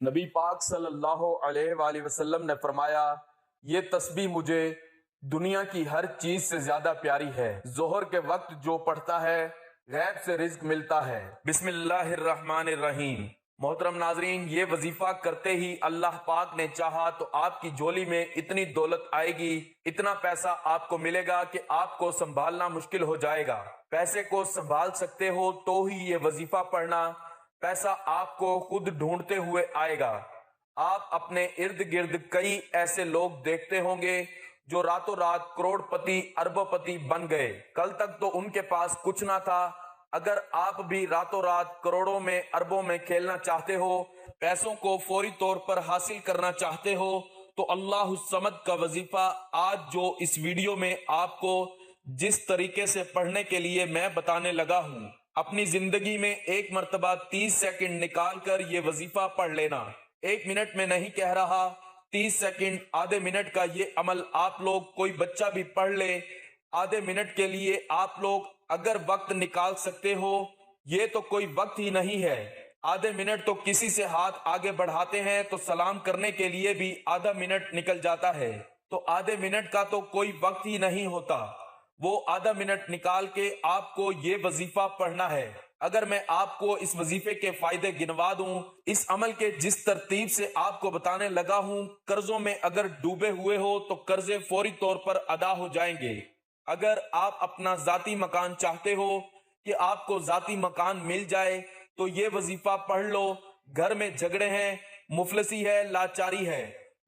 نبی پاک صلی اللہ علیہ وآلہ وسلم نے فرمایا، یہ تسبیح مجھے دنیا کی ہر چیز سے زیادہ پیاری ہے۔ ظہر کے وقت جو پڑھتا ہے غیب سے رزق ملتا ہے۔ بسم اللہ الرحمن الرحیم۔ محترم ناظرین، یہ وظیفہ کرتے ہی اللہ پاک نے چاہا تو آپ کی جھولی میں اتنی دولت آئے گی، اتنا پیسہ آپ کو ملے گا کہ آپ کو سنبھالنا مشکل ہو جائے گا۔ پیسے کو سنبھال سکتے ہو تو ہی یہ وظیفہ پڑھنا، پیسہ آپ کو خود ڈھونڈتے ہوئے آئے گا۔ آپ اپنے ارد گرد کئی ایسے لوگ دیکھتے ہوں گے جو راتوں رات کروڑ پتی اربوں پتی بن گئے۔ کل تک تو ان کے پاس کچھ نہ تھا۔ اگر آپ بھی راتوں رات کروڑوں میں اربوں میں کھیلنا چاہتے ہو، پیسوں کو فوری طور پر حاصل کرنا چاہتے ہو، تو اللہ الصمد کا وظیفہ آج جو اس ویڈیو میں آپ کو جس طریقے سے پڑھنے کے لیے میں بتانے لگا ہوں، اپنی زندگی میں ایک مرتبہ 30 سیکنڈ نکال کر یہ وظیفہ پڑھ لینا۔ 1 منٹ میں نہیں کہہ رہا، 30 سیکنڈ آدھے منٹ کا یہ عمل آپ لوگ، کوئی بچہ بھی پڑھ لے آدھے منٹ کے لیے۔ آپ لوگ اگر وقت نکال سکتے ہو، یہ تو کوئی وقت ہی نہیں ہے۔ آدھے منٹ تو کسی سے ہاتھ آگے بڑھاتے ہیں تو سلام کرنے کے لیے بھی آدھا منٹ نکل جاتا ہے، تو آدھے منٹ کا تو کوئی وقت ہی نہیں ہوتا۔ وہ آدھا منٹ نکال کے آپ کو یہ وظیفہ پڑھنا ہے۔ اگر میں آپ کو اس وظیفے کے فائدے گنوا دوں، اس عمل کے جس ترتیب سے آپ کو بتانے لگا ہوں، قرضوں میں اگر ڈوبے ہوئے ہو تو قرضے فوری طور پر ادا ہو جائیں گے۔ اگر آپ اپنا ذاتی مکان چاہتے ہو کہ آپ کو ذاتی مکان مل جائے تو یہ وظیفہ پڑھ لو۔ گھر میں جھگڑے ہیں، مفلسی ہے، لاچاری ہے،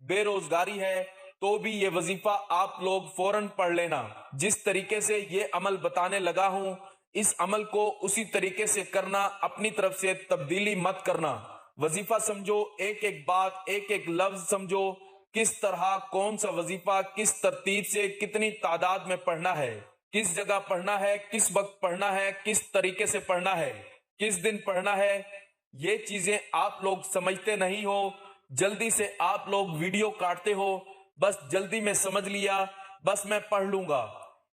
بے روزگاری ہے، تو بھی یہ وظیفہ آپ لوگ فوراً پڑھ لینا۔ جس طریقے سے یہ عمل بتانے لگا ہوں، اس عمل کو اسی طریقے سے کرنا، اپنی طرف سے تبدیلی مت کرنا۔ وظیفہ سمجھو، ایک ایک بات، ایک ایک لفظ سمجھو، کس طرح کون سا وظیفہ کس ترتیب سے کتنی تعداد میں پڑھنا ہے، کس جگہ پڑھنا ہے، کس وقت پڑھنا ہے، کس طریقے سے پڑھنا ہے، کس دن پڑھنا ہے۔ یہ چیزیں آپ لوگ سمجھتے نہیں ہو، جلدی سے آپ لوگ ویڈیو کاٹتے ہو، بس جلدی میں سمجھ لیا، بس میں پڑھ لوں گا۔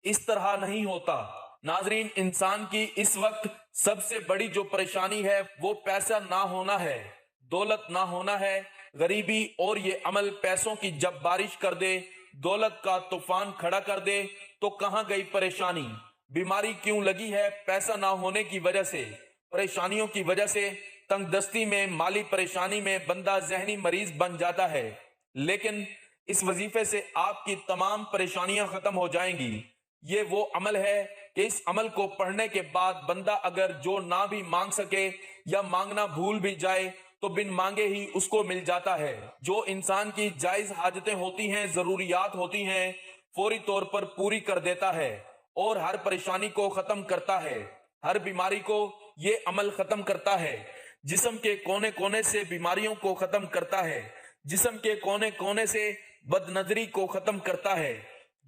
اس طرح نہیں ہوتا۔ ناظرین، انسان کی اس وقت سب سے بڑی جو پریشانی ہے وہ پیسہ نہ ہونا ہے، دولت نہ ہونا ہے، غریبی۔ اور یہ عمل پیسوں کی جب بارش کر دے، دولت کا طوفان کھڑا کر دے تو کہاں گئی پریشانی؟ بیماری کیوں لگی ہے؟ پیسہ نہ ہونے کی وجہ سے، پریشانیوں کی وجہ سے، تنگ دستی میں، مالی پریشانی میں بندہ ذہنی مریض بن جاتا ہے۔ لیکن اس وظیفے سے آپ کی تمام پریشانیاں ختم ہو جائیں گی۔ یہ وہ عمل ہے کہ اس عمل کو پڑھنے کے بعد بندہ اگر جو نہ بھی مانگ سکے یا مانگنا بھول بھی جائے تو بن مانگے ہی اس کو مل جاتا ہے۔ جو انسان کی جائز حاجتیں ہوتی ہیں، ضروریات ہوتی ہیں، فوری طور پر پوری کر دیتا ہے اور ہر پریشانی کو ختم کرتا ہے، ہر بیماری کو یہ عمل ختم کرتا ہے۔ جسم کے کونے کونے سے بیماریوں کو ختم کرتا ہے، جسم کے کونے کونے سے بد نظری کو ختم کرتا ہے۔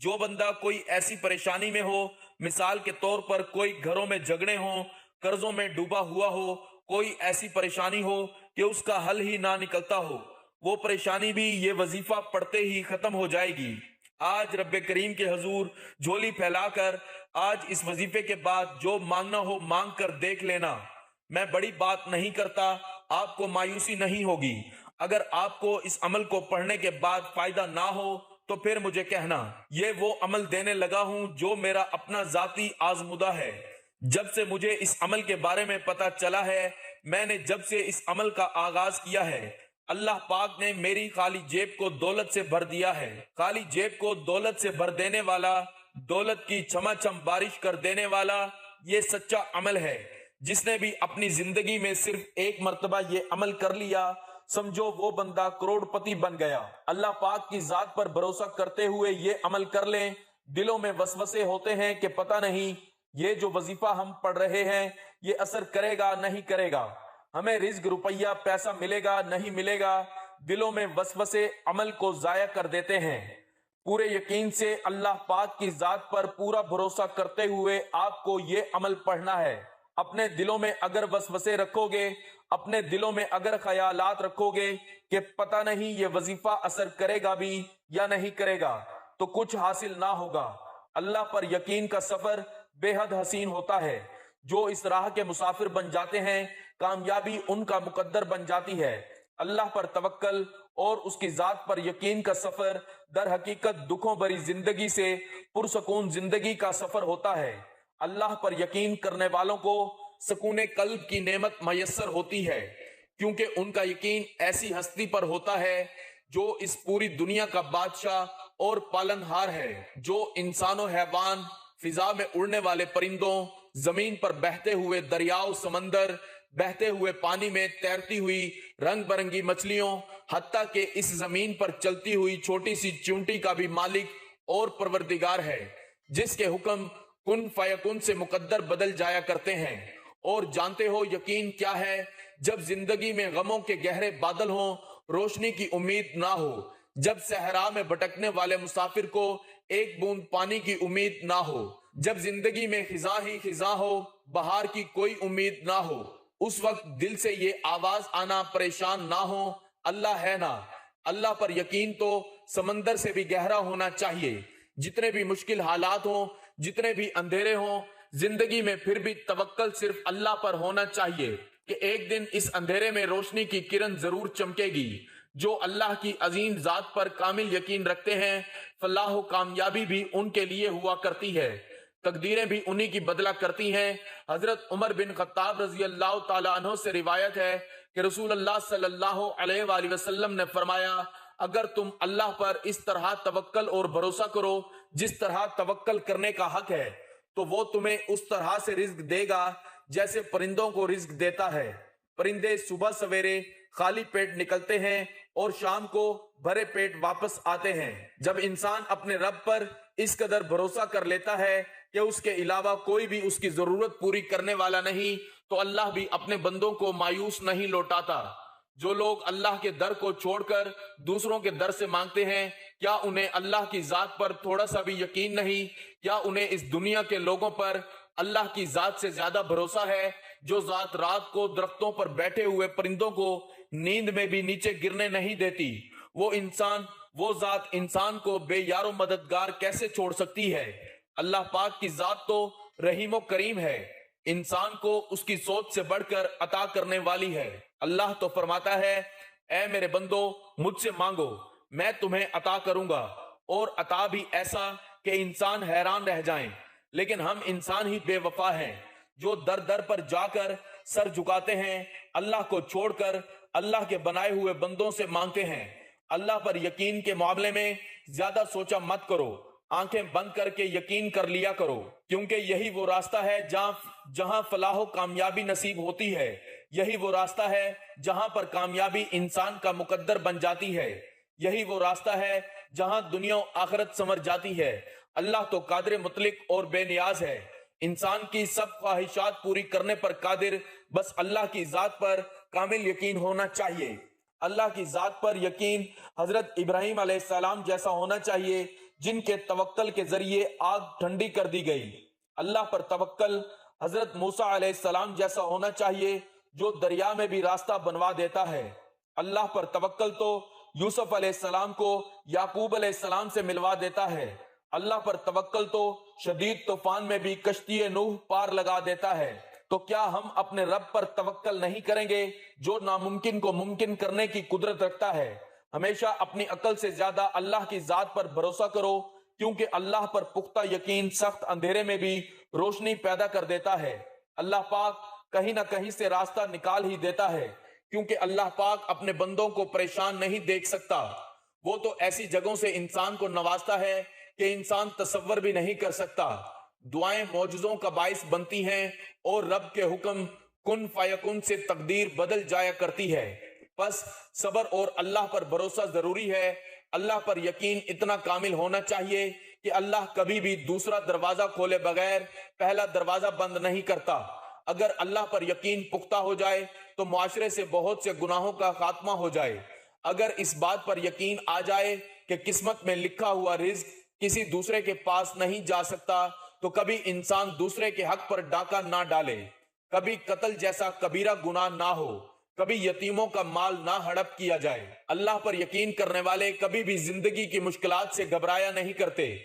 جو بندہ کوئی ایسی پریشانی میں ہو، مثال کے طور پر کوئی گھروں میں جھگڑے ہوں، قرضوں میں ڈوبا ہوا ہو، کوئی ایسی پریشانی ہو کہ اس کا حل ہی نہ نکلتا ہو، وہ پریشانی بھی یہ وظیفہ پڑھتے ہی ختم ہو جائے گی۔ آج رب کریم کے حضور جھولی پھیلا کر آج اس وظیفے کے بعد جو مانگنا ہو مانگ کر دیکھ لینا۔ میں بڑی بات نہیں کرتا، آپ کو مایوسی نہیں ہوگی۔ اگر آپ کو اس عمل کو پڑھنے کے بعد فائدہ نہ ہو تو پھر مجھے کہنا۔ یہ وہ عمل دینے لگا ہوں جو میرا اپنا ذاتی آزمودہ ہے۔ جب سے مجھے اس عمل کے بارے میں پتا چلا ہے، میں نے جب سے اس عمل کا آغاز کیا ہے، اللہ پاک نے میری خالی جیب کو دولت سے بھر دیا ہے۔ خالی جیب کو دولت سے بھر دینے والا، دولت کی چھما چھم بارش کر دینے والا، یہ سچا عمل ہے۔ جس نے بھی اپنی زندگی میں صرف ایک مرتبہ یہ عمل کر لیا، سمجھو وہ بندہ کروڑ پتی بن گیا۔ اللہ پاک کی ذات پر بھروسہ کرتے ہوئے یہ عمل کر لیں۔ دلوں میں وسوسے ہوتے ہیں کہ پتہ نہیں یہ جو وظیفہ ہم پڑھ رہے ہیں یہ اثر کرے گا نہیں کرے گا، ہمیں رزق، روپیہ، پیسہ ملے گا نہیں ملے گا۔ دلوں میں وسوسے عمل کو ضائع کر دیتے ہیں۔ پورے یقین سے اللہ پاک کی ذات پر پورا بھروسہ کرتے ہوئے آپ کو یہ عمل پڑھنا ہے۔ اپنے دلوں میں اگر وسوسے رکھو گے، اپنے دلوں میں اگر خیالات رکھو گے کہ پتہ نہیں یہ وظیفہ اثر کرے گا بھی یا نہیں کرے گا، تو کچھ حاصل نہ ہوگا۔ اللہ پر یقین کا سفر بے حد حسین ہوتا ہے۔ جو اس راہ کے مسافر بن جاتے ہیں، کامیابی ان کا مقدر بن جاتی ہے۔ اللہ پر توکل اور اس کی ذات پر یقین کا سفر در حقیقت دکھوں بھری زندگی سے پرسکون زندگی کا سفر ہوتا ہے۔ اللہ پر یقین کرنے والوں کو سکون قلب کی نعمت میسر ہوتی ہے، کیونکہ ان کا یقین ایسی ہستی پر ہوتا ہے جو اس پوری دنیا کا بادشاہ اور پالنہار ہے، جو انسان و حیوان، فضا میں اڑنے والے پرندوں، زمین پر بہتے ہوئے دریاؤ سمندر، بہتے ہوئے پانی میں تیرتی ہوئی رنگ برنگی مچھلیوں، حتیٰ کہ اس زمین پر چلتی ہوئی چھوٹی سی چونٹی کا بھی مالک اور پروردگار ہے، جس کے حکم کن فیکن سے مقدر بدل جایا کرتے ہیں۔ اور جانتے ہو یقین کیا ہے؟ جب زندگی میں غموں کے گہرے بادل ہوں، روشنی کی امید نہ ہو، جب صحرا میں بھٹکنے والے مسافر کو ایک بوند پانی کی امید نہ ہو، جب زندگی میں خزاں ہی خزاں ہو، بہار کی کوئی امید نہ ہو، اس وقت دل سے یہ آواز آنا پریشان نہ ہو، اللہ ہے نا۔ اللہ پر یقین تو سمندر سے بھی گہرا ہونا چاہیے۔ جتنے بھی مشکل حالات ہوں، جتنے بھی اندھیرے ہوں زندگی میں، پھر بھی توکل صرف اللہ پر ہونا چاہیے کہ ایک دن اس اندھیرے میں روشنی کی کرن ضرور چمکے گی۔ جو اللہ کی عظیم ذات پر کامل یقین رکھتے ہیں، فلاح و کامیابی بھی ان کے لیے ہوا کرتی ہے، تقدیریں بھی انہی کی بدلا کرتی ہیں۔ حضرت عمر بن خطاب رضی اللہ تعالیٰ عنہ سے روایت ہے کہ رسول اللہ صلی اللہ علیہ وآلہ وسلم نے فرمایا، اگر تم اللہ پر اس طرح توکل اور بھروسہ کرو جس طرح توکل کرنے کا حق ہے، تو وہ تمہیں اس طرح سے رزق دے گا جیسے پرندوں کو رزق دیتا ہے۔ پرندے صبح سویرے خالی پیٹ نکلتے ہیں اور شام کو بھرے پیٹ واپس آتے ہیں۔ جب انسان اپنے رب پر اس قدر بھروسہ کر لیتا ہے کہ اس کے علاوہ کوئی بھی اس کی ضرورت پوری کرنے والا نہیں، تو اللہ بھی اپنے بندوں کو مایوس نہیں لوٹاتا۔ جو لوگ اللہ کے در کو چھوڑ کر دوسروں کے در سے مانگتے ہیں، کیا انہیں اللہ کی ذات پر تھوڑا سا بھی یقین نہیں؟ کیا انہیں اس دنیا کے لوگوں پر اللہ کی ذات سے زیادہ بھروسہ ہے، جو ذات رات کو درختوں پر بیٹھے ہوئے پرندوں کو نیند میں بھی نیچے گرنے نہیں دیتی؟ وہ ذات انسان کو بے یار و مددگار کیسے چھوڑ سکتی ہے؟ اللہ پاک کی ذات تو رحیم و کریم ہے، انسان کو اس کی سوچ سے بڑھ کر عطا کرنے والی ہے۔ اللہ تو فرماتا ہے، اے میرے بندو مجھ سے مانگو میں تمہیں عطا کروں گا، اور عطا بھی ایسا کہ انسان حیران رہ جائیں۔ لیکن ہم انسان ہی بے وفا ہیں، جو در در پر جا کر سر جھکاتے ہیں، اللہ کو چھوڑ کر اللہ کے بنائے ہوئے بندوں سے مانگتے ہیں۔ اللہ پر یقین کے معاملے میں زیادہ سوچا مت کرو، آنکھیں بند کر کے یقین کر لیا کرو، کیونکہ یہی وہ راستہ ہے جہاں فلاح و کامیابی نصیب ہوتی ہے، یہی وہ راستہ ہے جہاں پر کامیابی انسان کا مقدر بن جاتی ہے، یہی وہ راستہ ہے جہاں دنیا و آخرت سنور جاتی ہے۔ اللہ تو قادر مطلق اور بے نیاز ہے، انسان کی سب خواہشات پوری کرنے پر قادر، بس اللہ کی ذات پر کامل یقین ہونا چاہیے۔ اللہ کی ذات پر یقین حضرت ابراہیم علیہ السلام جیسا ہونا چاہیے، جن کے توکل کے ذریعے آگ ٹھنڈی کر دی گئی۔ اللہ پر توکل حضرت موسیٰ علیہ السلام جیسا ہونا چاہیے، جو دریا میں بھی راستہ بنوا دیتا ہے۔ اللہ پر توکل تو یوسف علیہ السلام کو یعقوب علیہ السلام سے ملوا دیتا ہے۔ اللہ پر توکل تو شدید طوفان میں بھی کشتی نوح پار لگا دیتا ہے۔ تو کیا ہم اپنے رب پر توکل نہیں کریں گے، جو ناممکن کو ممکن کرنے کی قدرت رکھتا ہے؟ ہمیشہ اپنی عقل سے زیادہ اللہ کی ذات پر بھروسہ کرو، کیونکہ اللہ پر پختہ یقین سخت اندھیرے میں بھی روشنی پیدا کر دیتا ہے۔ اللہ پاک کہیں نہ کہیں سے راستہ نکال ہی دیتا ہے، کیونکہ اللہ پاک اپنے بندوں کو پریشان نہیں دیکھ سکتا۔ وہ تو ایسی جگہوں سے انسان کو نوازتا ہے کہ انسان تصور بھی نہیں کر سکتا۔ دعائیں معجزوں کا باعث بنتی ہیں، اور رب کے حکم کن فیکن سے تقدیر بدل جایا کرتی ہے۔ بس صبر اور اللہ پر بھروسہ ضروری ہے۔ اللہ پر یقین اتنا کامل ہونا چاہیے کہ اللہ کبھی بھی دوسرا دروازہ کھولے بغیر پہلا دروازہ بند نہیں کرتا۔ اگر اللہ پر یقین پختہ ہو جائے تو معاشرے سے بہت سے گناہوں کا خاتمہ ہو جائے۔ اگر اس بات پر یقین آ جائے کہ قسمت میں لکھا ہوا رزق کسی دوسرے کے پاس نہیں جا سکتا، تو کبھی انسان دوسرے کے حق پر ڈاکہ نہ ڈالے، کبھی قتل جیسا کبیرہ گناہ نہ ہو، کبھی یتیموں کا مال نہ ہڑپ کیا جائے۔ اللہ پر یقین کرنے والے کبھی بھی زندگی کی مشکلات سے گھبرایا نہیں کرتے،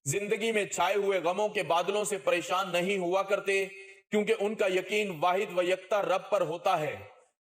زندگی میں چھائے ہوئے غموں کے بادلوں سے پریشان نہیں ہوا کرتے، کیونکہ ان کا یقین واحد و یکتا رب پر ہوتا ہے۔